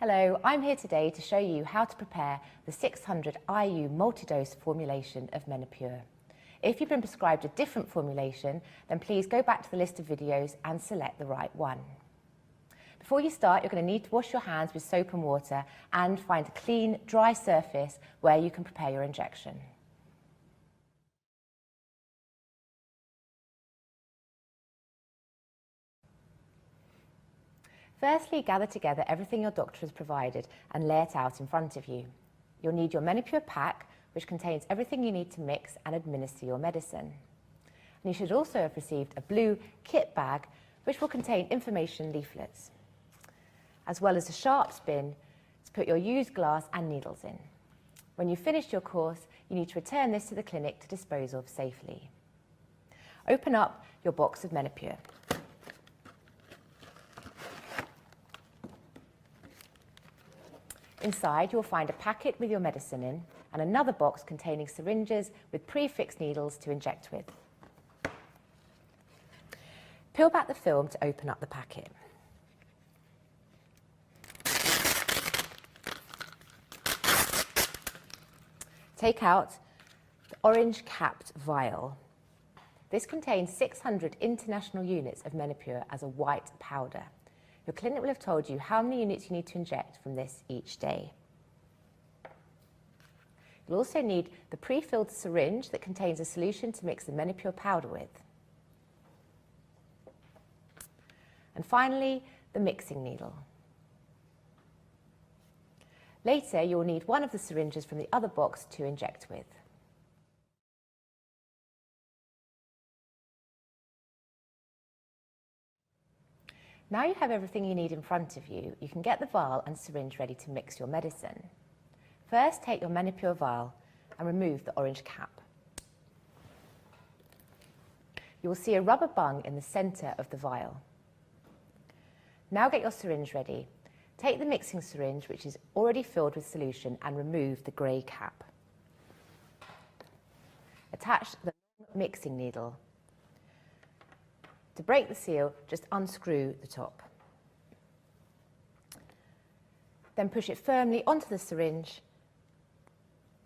Hello, I'm here today to show you how to prepare the 600 IU multi-dose formulation of Menopure. If you've been prescribed a different formulation, then please go back to the list of videos and select the right one. Before you start, you're going to need to wash your hands with soap and water and find a clean, dry surface where you can prepare your injection. Firstly, gather together everything your doctor has provided and lay it out in front of you. You'll need your Menopure pack, which contains everything you need to mix and administer your medicine. And you should also have received a blue kit bag, which will contain information leaflets, as well as a sharp bin to put your used glass and needles in. When you've finished your course, you need to return this to the clinic to dispose of safely. Open up your box of Menopure. Inside, you'll find a packet with your medicine in and another box containing syringes with prefixed needles to inject with. Peel back the film to open up the packet. Take out the orange capped vial. This contains 600 international units of Menopure as a white powder. Your clinic will have told you how many units you need to inject from this each day. You'll also need the pre-filled syringe that contains a solution to mix the Menopure powder with. And finally, the mixing needle. Later, you'll need one of the syringes from the other box to inject with. Now you have everything you need in front of you, you can get the vial and syringe ready to mix your medicine. First, take your Menopure vial and remove the orange cap. You will see a rubber bung in the centre of the vial. Now get your syringe ready. Take the mixing syringe, which is already filled with solution, and remove the grey cap. Attach the mixing needle. To break the seal, just unscrew the top. Then push it firmly onto the syringe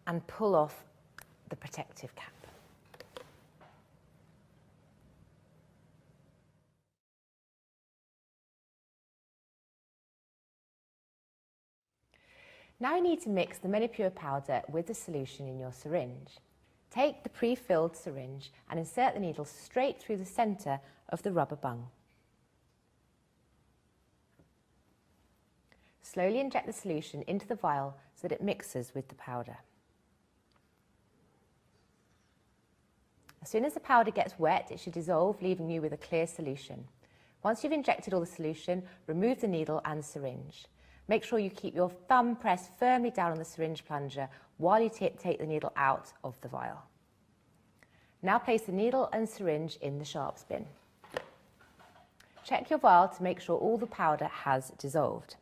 and pull off the protective cap. Now you need to mix the Menopure powder with the solution in your syringe. Take the pre-filled syringe and insert the needle straight through the centre of the rubber bung. Slowly inject the solution into the vial so that it mixes with the powder. As soon as the powder gets wet, it should dissolve, leaving you with a clear solution. Once you've injected all the solution, remove the needle and syringe. Make sure you keep your thumb pressed firmly down on the syringe plunger while you take the needle out of the vial. Now place the needle and syringe in the sharp bin. Check your vial to make sure all the powder has dissolved.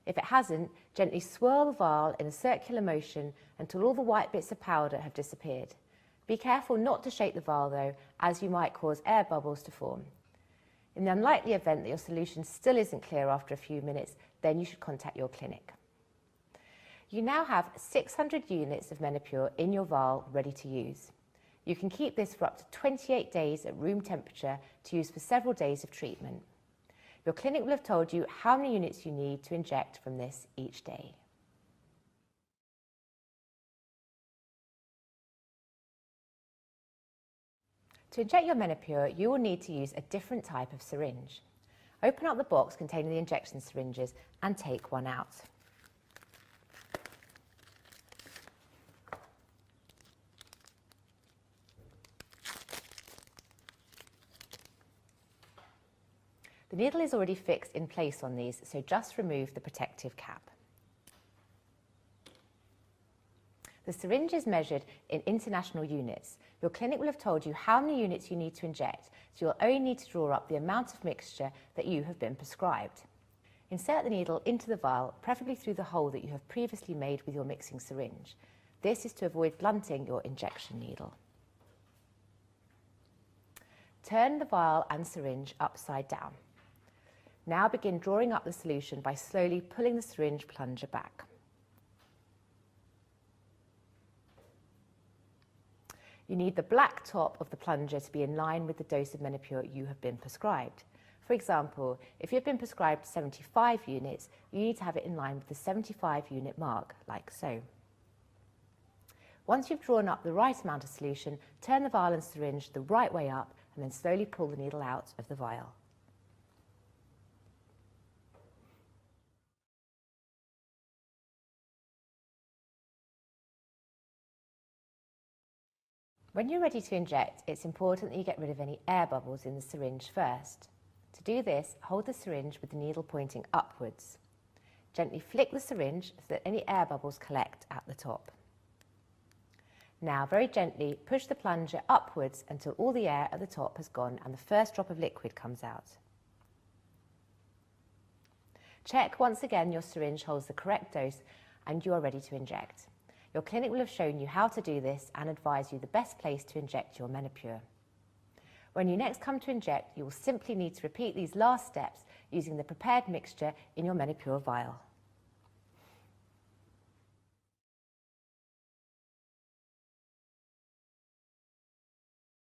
If it hasn't, gently swirl the vial in a circular motion until all the white bits of powder have disappeared. Be careful not to shake the vial though, as you might cause air bubbles to form. In the unlikely event that your solution still isn't clear after a few minutes, then you should contact your clinic. You now have 600 units of Menopure in your vial ready to use. You can keep this for up to 28 days at room temperature to use for several days of treatment. Your clinic will have told you how many units you need to inject from this each day. To inject your Menopure, you will need to use a different type of syringe. Open up the box containing the injection syringes and take one out. The needle is already fixed in place on these, so just remove the protective cap. The syringe is measured in international units. Your clinic will have told you how many units you need to inject, so you'll only need to draw up the amount of mixture that you have been prescribed. Insert the needle into the vial, preferably through the hole that you have previously made with your mixing syringe. This is to avoid blunting your injection needle. Turn the vial and syringe upside down. Now begin drawing up the solution by slowly pulling the syringe plunger back. You need the black top of the plunger to be in line with the dose of Menopure you have been prescribed. For example, if you've been prescribed 75 units, you need to have it in line with the 75 unit mark, like so. Once you've drawn up the right amount of solution, turn the vial and syringe the right way up and then slowly pull the needle out of the vial. When you're ready to inject, it's important that you get rid of any air bubbles in the syringe first. To do this, hold the syringe with the needle pointing upwards. Gently flick the syringe so that any air bubbles collect at the top. Now, very gently, push the plunger upwards until all the air at the top has gone and the first drop of liquid comes out. Check once again your syringe holds the correct dose and you are ready to inject. Your clinic will have shown you how to do this and advise you the best place to inject your Menopure. When you next come to inject, you will simply need to repeat these last steps using the prepared mixture in your Menopure vial.